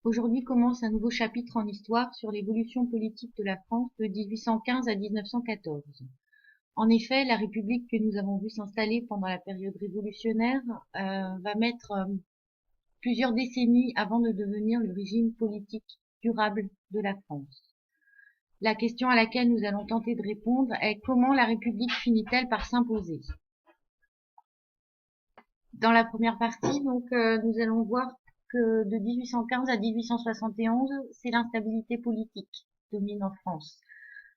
Aujourd'hui commence un nouveau chapitre en histoire sur l'évolution politique de la France de 1815 à 1914. En effet, la République que nous avons vue s'installer pendant la période révolutionnaire va mettre plusieurs décennies avant de devenir le régime politique durable de la France. La question à laquelle nous allons tenter de répondre est comment la République finit-elle par s'imposer? Dans la première partie, nous allons voir que de 1815 à 1871, c'est l'instabilité politique qui domine en France,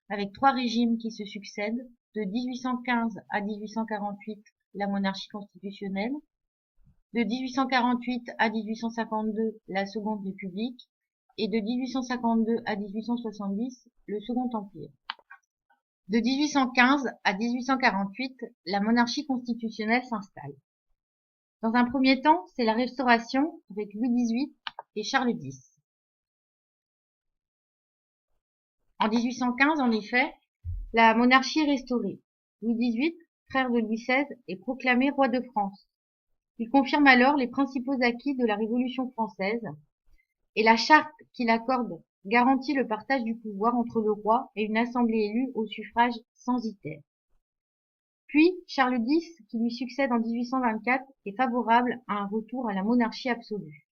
avec trois régimes qui se succèdent. De 1815 à 1848, la monarchie constitutionnelle. De 1848 à 1852, la Seconde République. Et de 1852 à 1870, le Second Empire. De 1815 à 1848, la monarchie constitutionnelle s'installe. Dans un premier temps, c'est la Restauration avec Louis XVIII et Charles X. En 1815, en effet, la monarchie est restaurée. Louis XVIII, frère de Louis XVI, est proclamé roi de France. Il confirme alors les principaux acquis de la Révolution française et la charte qu'il accorde garantit le partage du pouvoir entre le roi et une assemblée élue au suffrage censitaire. Puis, Charles X, qui lui succède en 1824, est favorable à un retour à la monarchie absolue.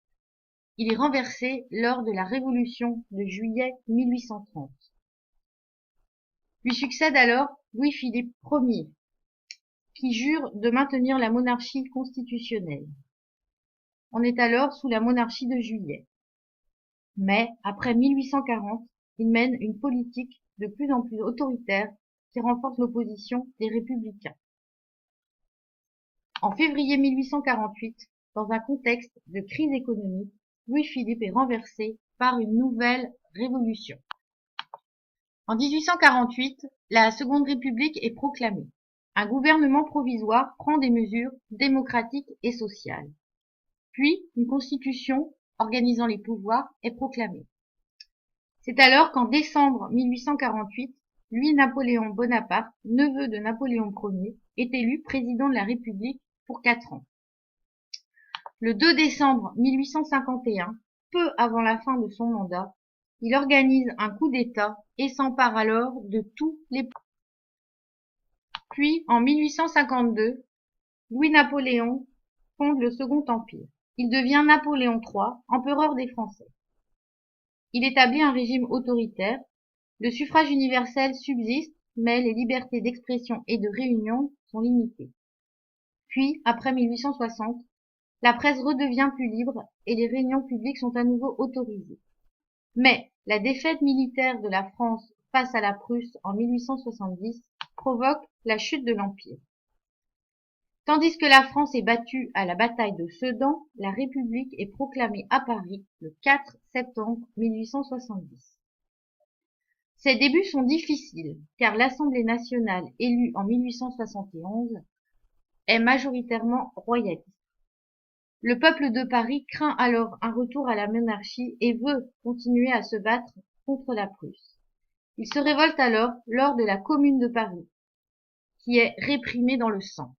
Il est renversé lors de la Révolution de juillet 1830. Lui succède alors Louis-Philippe Ier, qui jure de maintenir la monarchie constitutionnelle. On est alors sous la monarchie de Juillet. Mais, après 1840, il mène une politique de plus en plus autoritaire qui renforce l'opposition des républicains. En février 1848, dans un contexte de crise économique, Louis-Philippe est renversé par une nouvelle révolution. En 1848, la Seconde République est proclamée. Un gouvernement provisoire prend des mesures démocratiques et sociales. Puis, une constitution organisant les pouvoirs est proclamée. C'est alors qu'en décembre 1848, Louis-Napoléon Bonaparte, neveu de Napoléon Ier, est élu président de la République pour 4 ans. Le 2 décembre 1851, peu avant la fin de son mandat, il organise un coup d'État et s'empare alors de tous les pouvoirs. Puis, en 1852, Louis-Napoléon fonde le Second Empire. Il devient Napoléon III, empereur des Français. Il établit un régime autoritaire. Le suffrage universel subsiste, mais les libertés d'expression et de réunion sont limitées. Puis, après 1860, la presse redevient plus libre et les réunions publiques sont à nouveau autorisées. Mais la défaite militaire de la France face à la Prusse en 1870 provoque la chute de l'Empire. Tandis que la France est battue à la bataille de Sedan, la République est proclamée à Paris le 4 septembre 1870. Ses débuts sont difficiles, car l'Assemblée nationale élue en 1871 est majoritairement royaliste. Le peuple de Paris craint alors un retour à la monarchie et veut continuer à se battre contre la Prusse. Il se révolte alors lors de la Commune de Paris, qui est réprimée dans le sang.